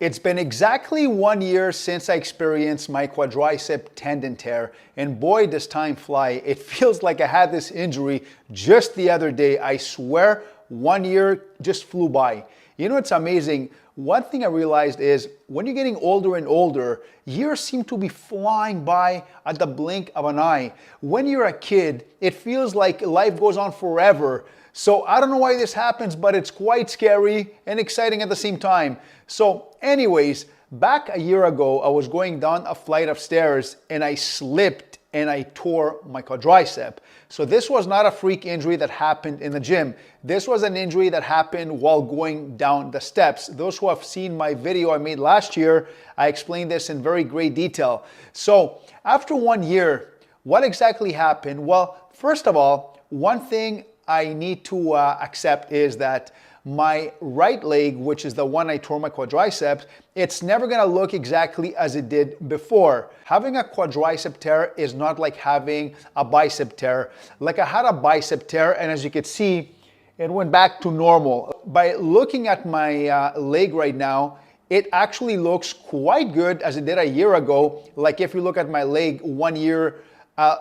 It's been exactly 1 year since I experienced my quadricep tendon tear, and boy does time fly. It feels like I had this injury just the other day. I swear 1 year just flew by. You know, it's amazing. One thing I realized is when you're getting older and older, years seem to be flying by at the blink of an eye. When you're a kid, it feels like life goes on forever. So I don't know why this happens, but it's quite scary and exciting at the same time. So anyways, back a year ago, I was going down a flight of stairs and I slipped and I tore my quadricep. So this was not a freak injury that happened in the gym. This was an injury that happened while going down the steps. Those who have seen my video I made last year, I explained this in very great detail. So after 1 year, what exactly happened? Well, first of all, one thing I need to accept is that my right leg, which is the one I tore my quadriceps, it's never gonna look exactly as it did before. Having a quadricep tear is not like having a bicep tear. Like I had a bicep tear, and as you can see, it went back to normal. By looking at my leg right now, it actually looks quite good as it did a year ago. Like if you look at my leg 1 year,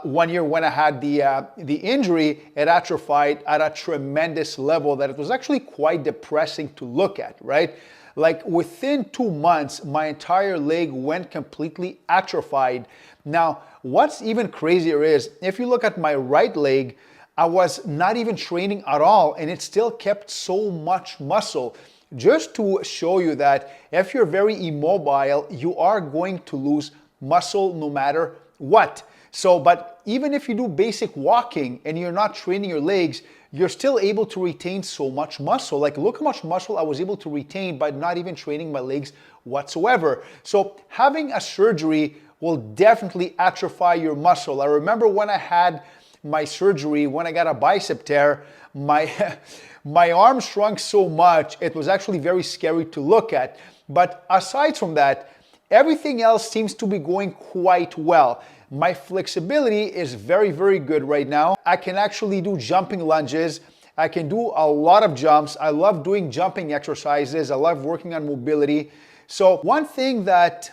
1 year when I had the injury, it atrophied at a tremendous level that it was actually quite depressing to look at, right? Like within 2 months, my entire leg went completely atrophied. Now, what's even crazier is if you look at my right leg, I was not even training at all and it still kept so much muscle. Just to show you that if you're very immobile, you are going to lose muscle no matter what. So, but even if you do basic walking and you're not training your legs, you're still able to retain so much muscle. Like look how much muscle I was able to retain by not even training my legs whatsoever. So having a surgery will definitely atrophy your muscle. I remember when I had my surgery, when I got a bicep tear, my arm shrunk so much, it was actually very scary to look at. But aside from that, everything else seems to be going quite well. My flexibility is very, very good right now. I can actually do jumping lunges. I can do a lot of jumps. I love doing jumping exercises. I love working on mobility. So one thing that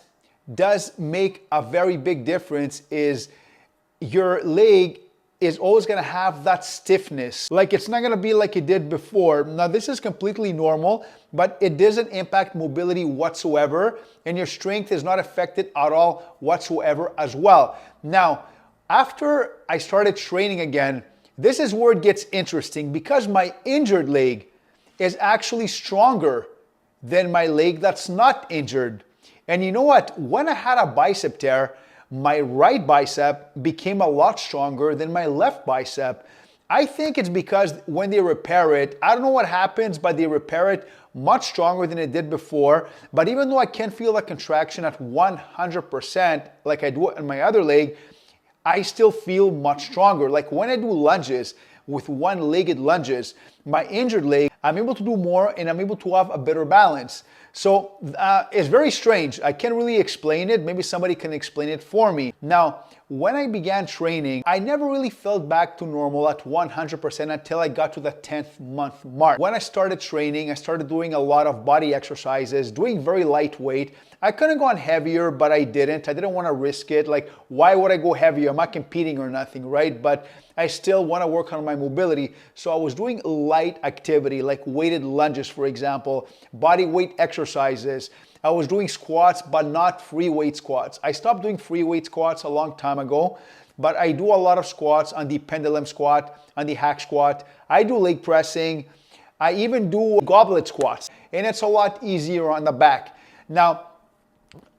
does make a very big difference is your leg is always gonna have that stiffness. Like it's not gonna be like it did before. Now this is completely normal, but it doesn't impact mobility whatsoever, and your strength is not affected at all whatsoever as well. Now, after I started training again, this is where it gets interesting because my injured leg is actually stronger than my leg that's not injured. And you know what? When I had a bicep tear, my right bicep became a lot stronger than my left bicep. I think it's because when they repair it, I don't know what happens, but they repair it much stronger than it did before. But even though I can't feel a contraction at 100% like I do in my other leg, I still feel much stronger. Like when I do lunges, with one-legged lunges, my injured leg, I'm able to do more and I'm able to have a better balance. So it's very strange. I can't really explain it. Maybe somebody can explain it for me. Now, when I began training, I never really felt back to normal at 100% until I got to the 10th month mark. When I started training, I started doing a lot of body exercises, doing very lightweight. I could have gone heavier, but I didn't. I didn't want to risk it. Like, why would I go heavier? I'm not competing or nothing, right? But I still want to work on my mobility. So I was doing light activity, like weighted lunges, for example, body weight exercises. I was doing squats, but not free weight squats. I stopped doing free weight squats a long time ago, but I do a lot of squats on the pendulum squat, on the hack squat. I do leg pressing. I even do goblet squats, and it's a lot easier on the back. Now,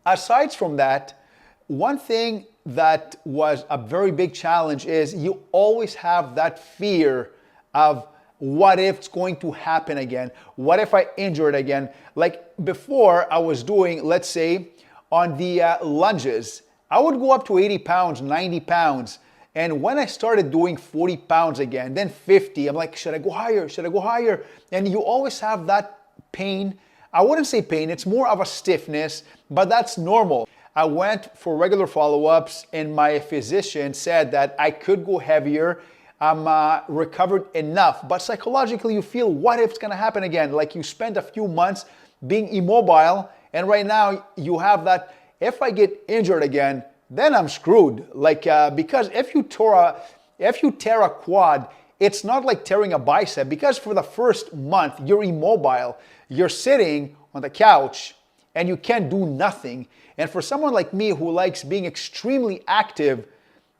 aside from that, one thing that was a very big challenge is you always have that fear of what if it's going to happen again? What if I injure it again? Like before I was doing, let's say on the lunges, I would go up to 80 pounds, 90 pounds. And when I started doing 40 pounds again, then 50, I'm like, should I go higher? Should I go higher? And you always have that pain. I wouldn't say pain, it's more of a stiffness, but that's normal. I went for regular follow-ups and my physician said that I could go heavier. I'm recovered enough, but psychologically you feel, what if it's gonna happen again? Like you spend a few months being immobile And right now you have that, if I get injured again, then I'm screwed. Because if you tear a quad, it's not like tearing a bicep, because for the first month you're immobile. You're sitting on the couch and you can't do nothing. And for someone like me who likes being extremely active,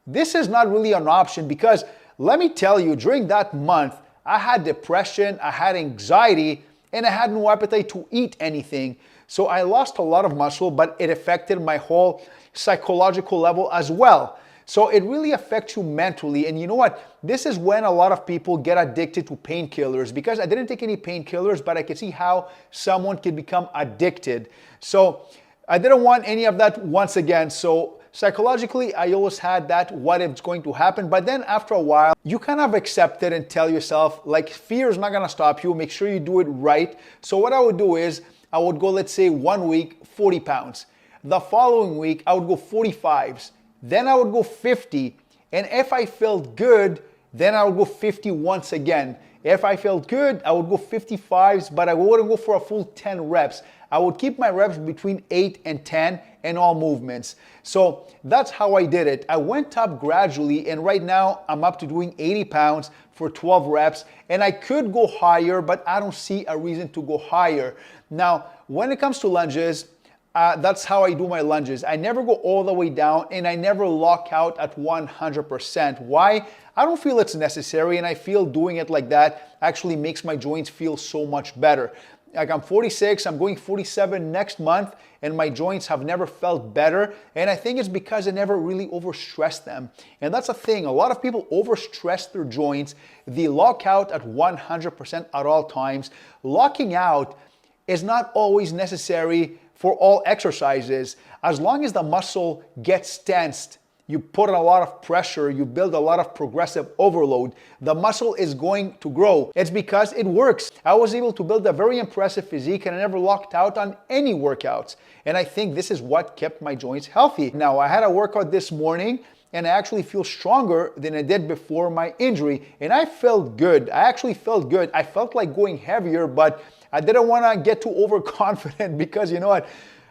this is not really an option, because let me tell you, during that month, I had depression, I had anxiety, and I had no appetite to eat anything. So I lost a lot of muscle, but it affected my whole psychological level as well. So it really affects you mentally. And you know what? This is when a lot of people get addicted to painkillers, because I didn't take any painkillers, but I could see how someone can become addicted. So I didn't want any of that once again. So psychologically, I always had that, what if it's going to happen? But then after a while, you kind of accept it and tell yourself, like, fear is not gonna stop you. Make sure you do it right. So what I would do is, I would go, let's say 1 week, 40 pounds. The following week, I would go 45s. Then I would go 50. And if I felt good, then I would go 50 once again. If I felt good, I would go 55s, but I wouldn't go for a full 10 reps. I would keep my reps between 8 and 10 in all movements. So that's how I did it. I went up gradually, and right now I'm up to doing 80 pounds for 12 reps. And I could go higher, but I don't see a reason to go higher. Now, when it comes to lunges, that's how I do my lunges. I never go all the way down, and I never lock out at 100%. Why? I don't feel it's necessary, and I feel doing it like that actually makes my joints feel so much better. Like, I'm 46, I'm going 47 next month, and my joints have never felt better. And I think it's because I never really overstressed them. And that's a thing. A lot of people overstress their joints. They lock out at 100% at all times. Locking out is not always necessary for all exercises. As long as the muscle gets tensed, you put in a lot of pressure, you build a lot of progressive overload, the muscle is going to grow. It's because it works. I was able to build a very impressive physique, and I never locked out on any workouts. And I think this is what kept my joints healthy. Now, I had a workout this morning, and I actually feel stronger than I did before my injury. And I felt good. I actually felt good. I felt like going heavier, but I didn't want to get too overconfident, because you know what?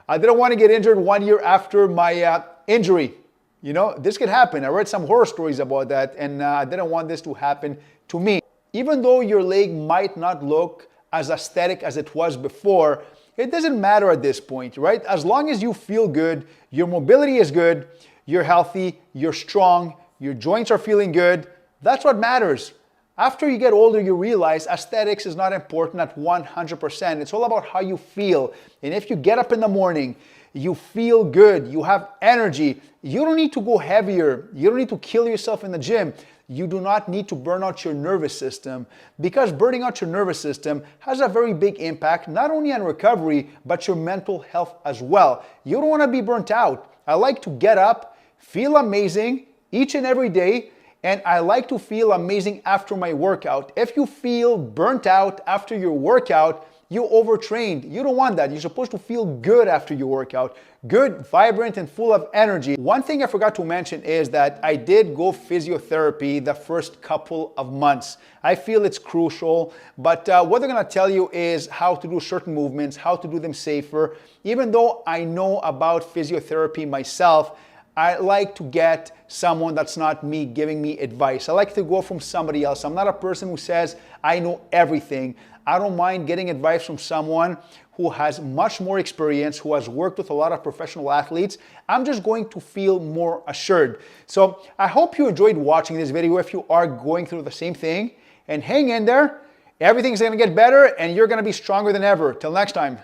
I didn't want to get injured 1 year after my injury. You know, this could happen. I read some horror stories about that, and I didn't want this to happen to me. Even though your leg might not look as aesthetic as it was before, it doesn't matter at this point, right? As long as you feel good, your mobility is good, you're healthy, you're strong, your joints are feeling good, that's what matters. After you get older, you realize aesthetics is not important at 100%. It's all about how you feel. And if you get up in the morning, you feel good, you have energy, you don't need to go heavier, you don't need to kill yourself in the gym. You do not need to burn out your nervous system, because burning out your nervous system has a very big impact, not only on recovery, but your mental health as well. You don't want to be burnt out. I like to get up, feel amazing each and every day, and I like to feel amazing after my workout. If you feel burnt out after your workout, you overtrained. You don't want that. You're supposed to feel good after your workout. Good, vibrant, and full of energy. One thing I forgot to mention is that I did go physiotherapy the first couple of months. I feel it's crucial, but what they're gonna tell you is how to do certain movements, how to do them safer. Even though I know about physiotherapy myself, I like to get someone that's not me giving me advice. I like to go from somebody else. I'm not a person who says, I know everything. I don't mind getting advice from someone who has much more experience, who has worked with a lot of professional athletes. I'm just going to feel more assured. So I hope you enjoyed watching this video. If you are going through the same thing, and hang in there, everything's gonna get better and you're gonna be stronger than ever. Till next time.